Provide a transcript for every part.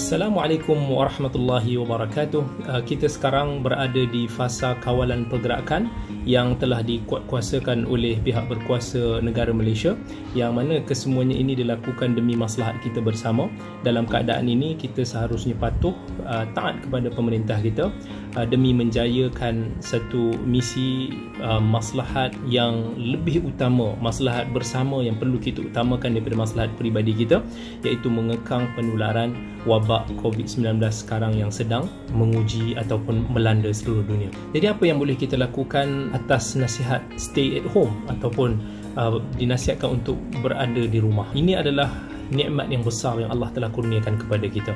Assalamualaikum warahmatullahi wabarakatuh. Kita sekarang berada di fasa kawalan pergerakan yang telah dikuatkuasakan oleh pihak berkuasa negara Malaysia, yang mana kesemuanya ini dilakukan demi maslahat kita bersama. Dalam keadaan ini kita seharusnya patuh taat kepada pemerintah kita demi menjayakan satu misi maslahat yang lebih utama, maslahat bersama yang perlu kita utamakan daripada maslahat peribadi kita, iaitu mengekang penularan wabak COVID-19 sekarang yang sedang menguji ataupun melanda seluruh dunia. Jadi apa yang boleh kita lakukan atas nasihat stay at home ataupun dinasihatkan untuk berada di rumah? Ini adalah nikmat yang besar yang Allah telah kurniakan kepada kita.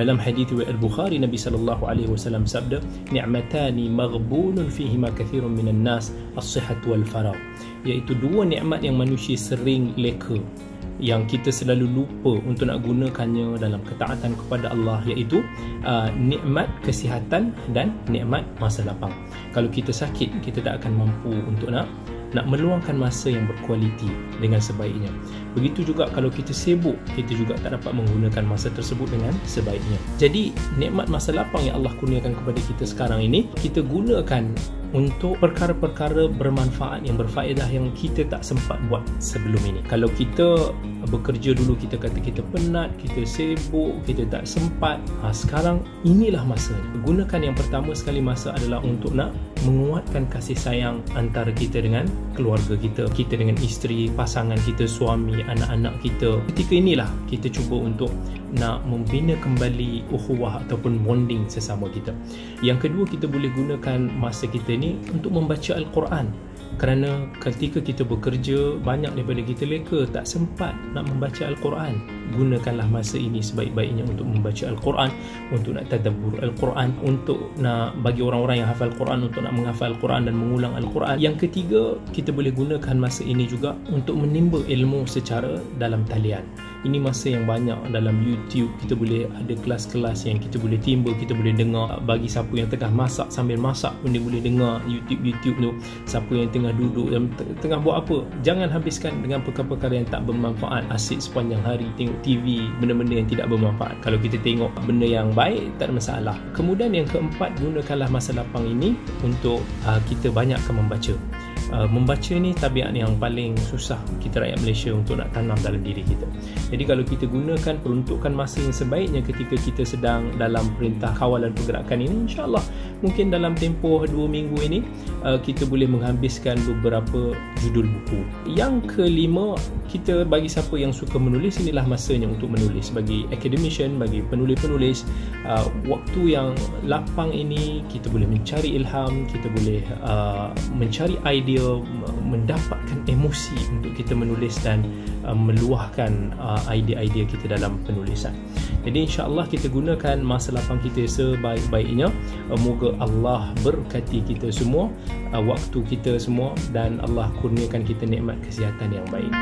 Dalam hadis riwayat Al-Bukhari, Nabi sallallahu alaihi wasallam sabda, "Ni'matani maghbunun fihima kathirun minan nas, as-sihhat wal faragh." Iaitu dua nikmat yang manusia sering leka, yang kita selalu lupa untuk nak gunakannya dalam ketaatan kepada Allah, iaitu nikmat kesihatan dan nikmat masa lapang. Kalau kita sakit, kita tak akan mampu untuk nak meluangkan masa yang berkualiti dengan sebaiknya. Begitu juga kalau kita sibuk, kita juga tak dapat menggunakan masa tersebut dengan sebaiknya. Jadi nikmat masa lapang yang Allah kurniakan kepada kita sekarang ini, kita gunakan untuk perkara-perkara bermanfaat yang berfaedah yang kita tak sempat buat sebelum ini. Kalau kita bekerja dulu, kita kata kita penat, kita sibuk, kita tak sempat, sekarang inilah masanya. Gunakan yang pertama sekali masa adalah untuk nak menguatkan kasih sayang antara kita dengan keluarga kita, kita dengan isteri, pasangan kita, suami, anak-anak kita. Ketika inilah kita cuba untuk nak membina kembali ukhuwah ataupun bonding sesama kita. Yang kedua, kita boleh gunakan masa kita ni untuk membaca Al-Quran. Kerana ketika kita bekerja, banyak daripada kita leka, tak sempat nak membaca Al-Quran. Gunakanlah masa ini sebaik-baiknya untuk membaca Al-Quran, untuk nak tadabbur Al-Quran, untuk nak bagi orang-orang yang hafal Al-Quran untuk nak menghafal Al-Quran dan mengulang Al-Quran. Yang ketiga, kita boleh gunakan masa ini juga untuk menimba ilmu secara dalam talian. Ini masa yang banyak dalam YouTube, kita boleh ada kelas-kelas yang kita boleh timba, kita boleh dengar. Bagi siapa yang tengah masak, sambil masak pun dia boleh dengar YouTube tu. Siapa yang tengah duduk, yang tengah buat apa, jangan habiskan dengan perkara-perkara yang tak bermanfaat, asyik sepanjang hari tengok TV, benda-benda yang tidak bermanfaat. Kalau kita tengok benda yang baik, tak ada masalah. Kemudian yang keempat, gunakanlah masa lapang ini untuk kita banyakkan membaca. Membaca ni tabiat yang paling susah kita rakyat Malaysia untuk nak tanam dalam diri kita. Jadi kalau kita gunakan, peruntukkan masa yang sebaiknya ketika kita sedang dalam perintah kawalan pergerakan ini, insyaAllah mungkin dalam tempoh 2 minggu ini kita boleh menghabiskan beberapa judul buku. Yang kelima, kita bagi siapa yang suka menulis, inilah masanya untuk menulis. Bagi academician, bagi penulis-penulis, waktu yang lapang ini kita boleh mencari ilham, kita boleh mencari idea, mendapatkan emosi untuk kita menulis dan meluahkan idea-idea kita dalam penulisan. Jadi insya-Allah kita gunakan masa lapang kita sebaik-baiknya. Moga Allah berkati kita semua, waktu kita semua, dan Allah kurniakan kita nikmat kesihatan yang baik.